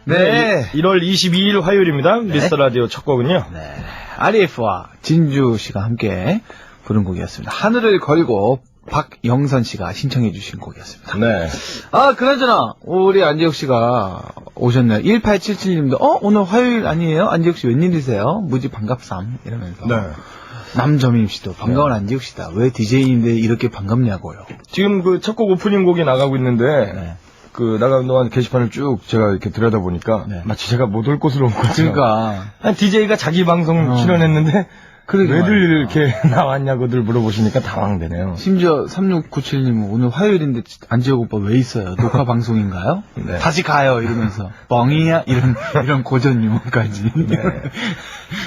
네. 1월 22일 화요일입니다. 네. 미스터 라디오 첫 곡은요. 네. RF와 진주 씨가 함께 부른 곡이었습니다. 하늘을 걸고 박영선 씨가 신청해 주신 곡이었습니다. 네. 아, 그나저나 우리 안재욱 씨가 오셨네요. 1877님도 오늘 화요일 아니에요? 안재욱 씨 웬일이세요? 무지 반갑삼 이러면서. 네. 남점임 씨도 반가운 네. 안재욱 씨다. 왜 DJ인데 이렇게 반갑냐고요. 지금 그 첫 곡 오프닝 곡이 나가고 있는데 네. 그 나가는 동안 게시판을 쭉 제가 이렇게 들여다보니까 네. 마치 제가 못 올 곳으로 온 것처럼. 그러니까 DJ가 자기 방송 출연했는데 왜들 말이야. 이렇게 나왔냐고들 물어보시니까 당황되네요. 심지어 3697님은 오늘 화요일인데 안재욱 오빠 왜 있어요? 녹화 방송인가요? 네. 다시 가요 이러면서 뻥이야 이런 고전 유머까지. 네.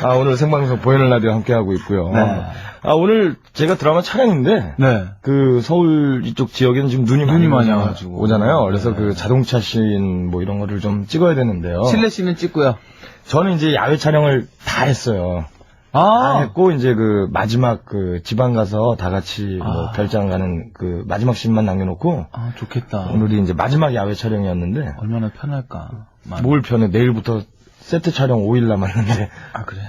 아 오늘 생방송 보이는 라디오 함께 하고 있고요. 네. 아 오늘 제가 드라마 촬영인데 네. 그 서울 이쪽 지역에는 지금 눈이 많이 와가지고 오잖아요. 그래서 네. 그 자동차 씬 뭐 이런 거를 좀 찍어야 되는데요. 실내 씬은 찍고요. 저는 이제 야외 촬영을 다 했어요. 다 했고 이제 그 마지막 그 지방 가서 다 같이 뭐 별장 가는 그 마지막 씬만 남겨놓고. 아 좋겠다. 오늘이 이제 마지막 야외 촬영이었는데. 얼마나 편할까. 뭘 편해? 내일부터 세트 촬영 5일 남았는데. 아 그래?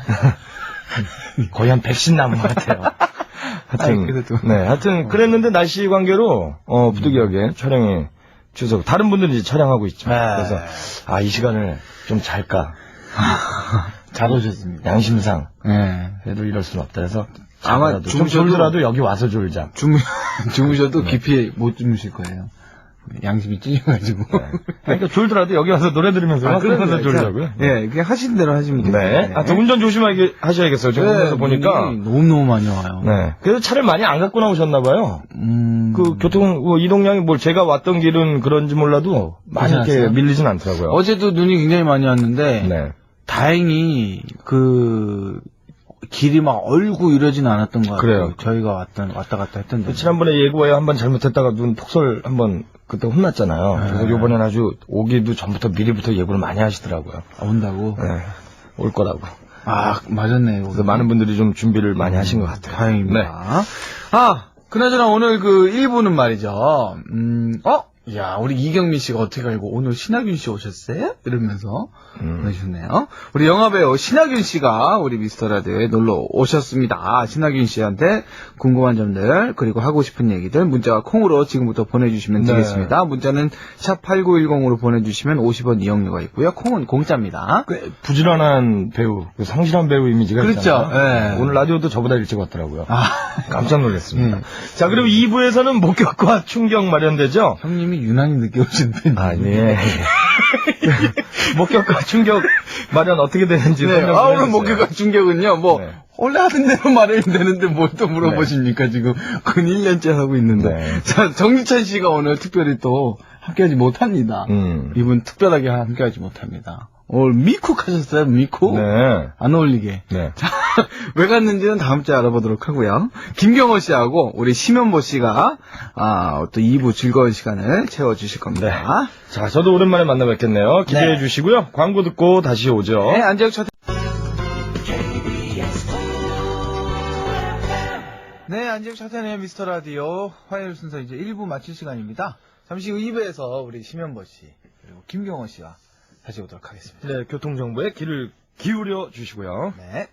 거의 한 100씬 남은 것 같아요. 하여튼 네, 하여튼 그랬는데 날씨 관계로 부득이하게 촬영이 취소. 다른 분들은 이제 촬영하고 있죠. 그래서 이 시간을 좀 잘까. 잘 오셨습니다. 양심상. 네. 그래도 이럴 수는 없다 해서 아마 졸더라도 여기 와서 졸자. 주무셔도 깊이 못 주무실 거예요. 양심이 찔려가지고. 네. 그러니까 졸더라도 여기 와서 노래 들으면서 그러면서 졸자고요. 네, 그냥 하신 대로 하시면 돼요. 네. 아, 운전 조심하게 하셔야겠어요. 제가 운전해서 보니까 너무 많이 와요. 네. 그래서 차를 많이 안 갖고 나오셨나 봐요. 그 교통 이동량이 뭘 제가 왔던 길은 그런지 몰라도 많이 이렇게 밀리진 않더라고요. 어제도 눈이 굉장히 많이 왔는데 네. 다행히 그 길이 막 얼고 이러진 않았던 것 같아요. 그래요. 저희가 왔다 갔다 했던 데. 지난번에 예고에 한번 잘못했다가 눈 폭설 한번 그때 혼났잖아요. 네. 그래서 이번엔 아주 오기도 전부터 미리부터 예고를 많이 하시더라고요. 온다고? 네. 올 거라고. 아, 맞았네요. 그래서 많은 분들이 좀 준비를 많이 하신 것 같아요. 다행입니다. 네. 그나저나 오늘 그 1부는 말이죠. 야, 우리 이경민 씨가 어떻게 알고 오늘 신하균 씨 오셨어요? 이러면서 보내주네요. 우리 영화배우 신하균 씨가 우리 미스터라디오에 놀러 오셨습니다. 신하균 씨한테 궁금한 점들 그리고 하고 싶은 얘기들 문자와 콩으로 지금부터 보내주시면 되겠습니다. 문자는 샵 8910으로 보내주시면 50원 이용료가 있고요. 콩은 공짜입니다. 꽤 부지런한 배우, 상실한 배우 이미지가 그렇죠. 있잖아요. 네. 오늘 라디오도 저보다 일찍 왔더라고요. 깜짝 놀랐습니다. 자, 그럼 2부에서는 목격과 충격 마련되죠? 형님이 유난히 늦게 오신 분. 예. 목격과 충격 마련 어떻게 되는지 설명 좀 해주세요. 오늘 목격과 충격은요, 원래 하던 대로 말하면 되는데 뭘 또 물어보십니까, 지금. 근 1년째 하고 있는데. 네. 자, 정유찬 씨가 오늘 특별히 또 함께하지 못합니다. 이분 특별하게 함께하지 못합니다. 오늘 미쿡 하셨어요, 미쿡? 네. 안 어울리게. 네. 자, 왜 갔는지는 다음 주에 알아보도록 하고요. 김경호 씨하고 우리 심현보 씨가, 또 2부 즐거운 시간을 채워주실 겁니다. 네. 자, 저도 오랜만에 만나 뵙겠네요. 기대해 주시고요. 광고 듣고 다시 오죠. 네, 안재욱 첫 네, 안재욱 차태현의 미스터 라디오 화요일 순서 이제 1부 마칠 시간입니다. 잠시 후 2부에서 우리 심현보 씨, 그리고 김경호 씨와 다시 오도록 하겠습니다. 네, 교통정보에 귀를 기울여 주시고요. 네.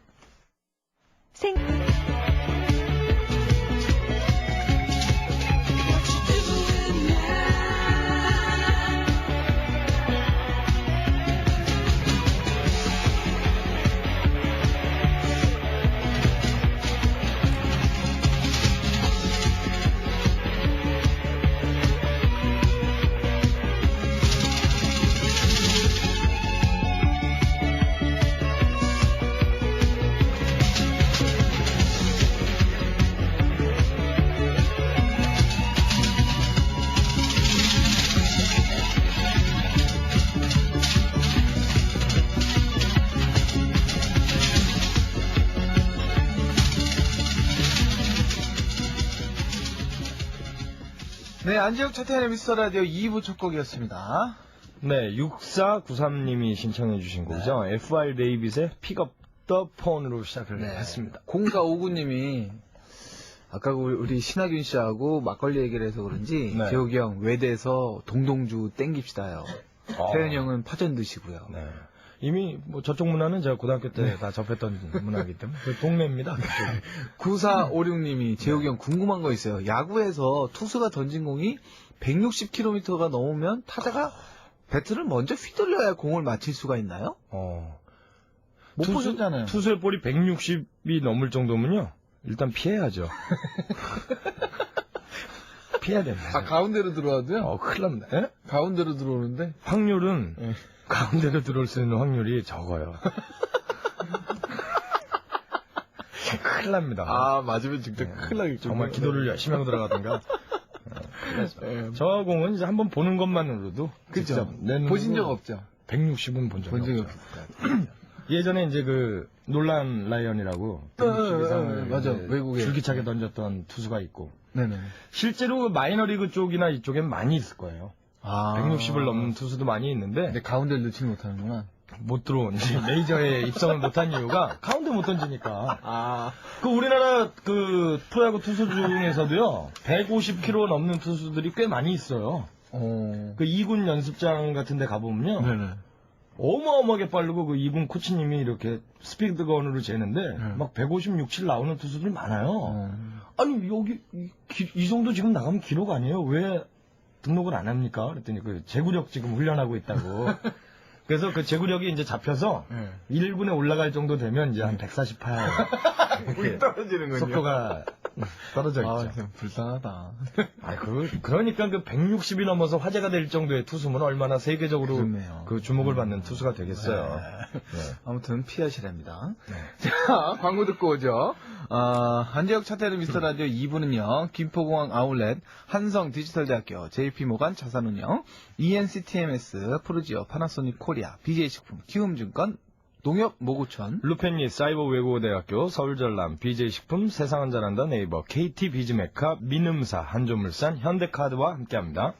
네, 안재욱 차태현의 미스터 라디오 2부 첫 곡이었습니다. 네, 6493님이 신청해 주신 곡이죠. FR 데이빗의 픽업 더 폰으로 시작을 했습니다. 0459님이 아까 우리 신하균 씨하고 막걸리 얘기를 해서 그런지 재욱이 형 외대에서 동동주 땡깁시다요. 태현이 형은 파전 드시고요. 네. 이미 뭐 저쪽 문화는 제가 고등학교 때 다 접했던 문화이기 때문에 그 동네입니다. 9456님이 재욱이 형 궁금한 거 있어요. 야구에서 투수가 던진 공이 160km가 넘으면 타자가 배트를 먼저 휘둘러야 공을 맞힐 수가 있나요? 못 보셨잖아요. 투수의 볼이 160이 넘을 정도면요. 일단 피해야죠. 피해야 됩니다. 가운데로 들어와도요? 큰일 납니다. 예? 가운데로 들어오는데? 확률은 가운데로 들어올 수 있는 확률이 적어요. 큰일 납니다. 맞으면 진짜 큰일 나겠죠. 정말 기도를 열심히 하고 들어가던가. 저 공은 이제 한번 보는 것만으로도 그죠. 보신 적 없죠? 160은 본 적이 없죠. 예전에 이제 그 놀란 라이언이라고 160 이상을 맞아. 외국에 줄기차게 던졌던 투수가 있고. 네네. 실제로 마이너리그 쪽이나 이쪽엔 많이 있을 거예요. 160을 넘는 투수도 많이 있는데. 근데 가운데를 넣지 못하는구나. 못 들어온, 메이저에 입성을 못한 이유가 가운데 못 던지니까. 그 우리나라 그 프로야구 투수 중에서도요, 150km 넘는 투수들이 꽤 많이 있어요. 그 2군 연습장 같은 데 가보면요. 네네. 어마어마하게 빠르고 그 2군 코치님이 이렇게 스피드건으로 재는데 막 156, 7 나오는 투수들이 많아요. 아니 여기 이 정도 지금 나가면 기록 아니에요? 왜 등록을 안 합니까? 그랬더니 그 제구력 지금 훈련하고 있다고. 그래서 그 제구력이 이제 잡혀서 1군에 올라갈 정도 되면 이제 한 148. 물 떨어지는군요. 속도가 떨어져 있죠. 참 불쌍하다. 그러니까 그 160이 넘어서 화제가 될 정도의 투수면 얼마나 세계적으로 그렇네요. 그 주목을 받는 투수가 되겠어요. 네. 아무튼 피하시랍니다. 자, 광고 듣고 오죠. 한재혁 차태르 미스터라디오 2부는요. 김포공항 아울렛, 한성 디지털대학교, JP모간 자산운영, ENCTMS, 프루지오, 파나소닉 코리아, BJ식품, 키움증권, 농협 모구천, 루펜리 사이버 외국어대학교, 서울전람, BJ식품, 세상은 잘한다 네이버, KT 비즈메카, 민음사, 한조물산, 현대카드와 함께합니다.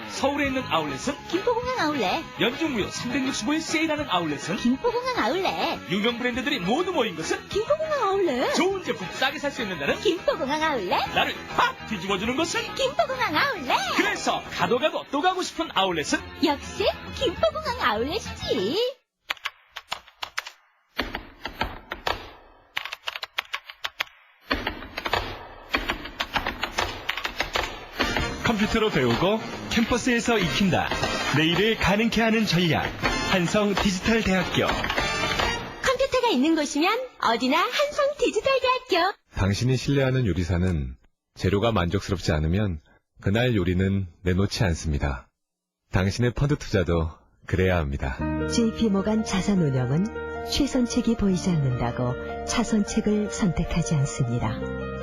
서울에 있는 아울렛은 김포공항 아울렛, 연중무휴 365일 세일하는 아울렛은 김포공항 아울렛, 유명 브랜드들이 모두 모인 것은 김포공항 아울렛, 좋은 제품 싸게 살 수 있는 데는 김포공항 아울렛, 나를 확 뒤집어주는 것은 김포공항 아울렛. 그래서 가도 가도 또 가고 싶은 아울렛은 역시 김포공항 아울렛이지. 컴퓨터로 배우고 캠퍼스에서 익힌다. 내일을 가능케 하는 전략. 한성 디지털대학교. 컴퓨터가 있는 곳이면 어디나 한성 디지털대학교. 당신이 신뢰하는 요리사는 재료가 만족스럽지 않으면 그날 요리는 내놓지 않습니다. 당신의 펀드 투자도 그래야 합니다. JP모간 자산운용은 최선책이 보이지 않는다고 차선책을 선택하지 않습니다.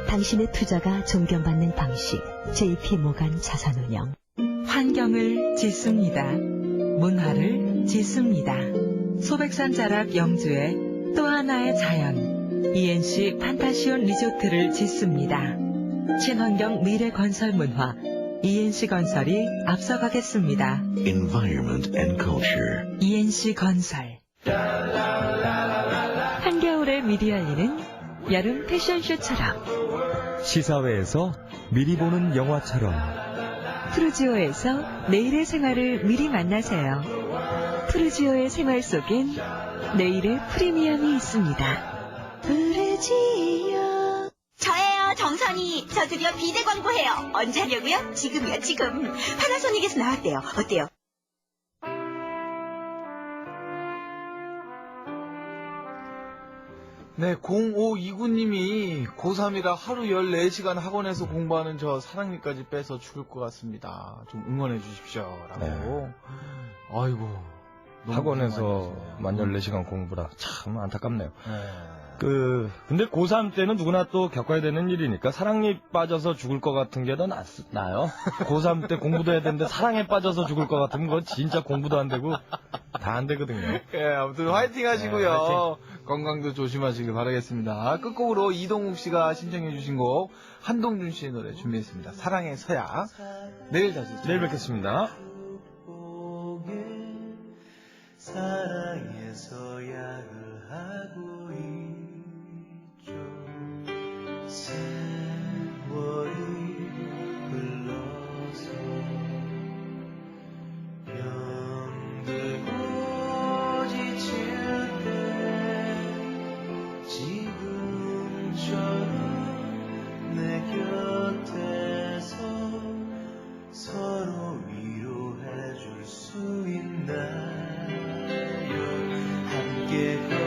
당신의 투자가 존경받는 방식, JP모간 자산운용. 환경을 짓습니다. 문화를 짓습니다. 소백산 자락 영주의 또 하나의 자연, ENC 판타시온 리조트를 짓습니다. 친환경 미래 건설 문화, ENC 건설이 앞서가겠습니다. Environment and Culture. ENC 건설. 한겨울에 미리 열리는 여름 패션쇼처럼, 시사회에서 미리 보는 영화처럼, 푸르지오에서 내일의 생활을 미리 만나세요. 푸르지오의 생활 속엔 내일의 프리미엄이 있습니다. 푸르지오. 저예요, 정선이. 저 드디어 비대 광고해요. 언제 하려고요? 지금이요, 지금. 파나소닉에서 나왔대요. 어때요? 네, 0529님이 고3이라 하루 14시간 학원에서 공부하는 저 사랑니까지 빼서 죽을 것 같습니다. 좀 응원해 주십시오. 라고. 네. 아이고. 학원에서 만 14시간 공부라 참 안타깝네요. 네. 근데 고3 때는 누구나 또 겪어야 되는 일이니까 사랑에 빠져서 죽을 것 같은 게 더 나요. 고3 때 공부도 해야 되는데 사랑에 빠져서 죽을 것 같으면 그건 진짜 공부도 안 되고 다 안 되거든요. 예, 아무튼 화이팅 하시고요. 네, 화이팅. 건강도 조심하시길 바라겠습니다. 끝곡으로 이동욱 씨가 신청해 주신 곡 한동준 씨의 노래 준비했습니다. 사랑의 서약. 내일 다시 내일 뵙겠습니다. 사랑의 서약을 하고 있죠. 세월이 흘러서 우리의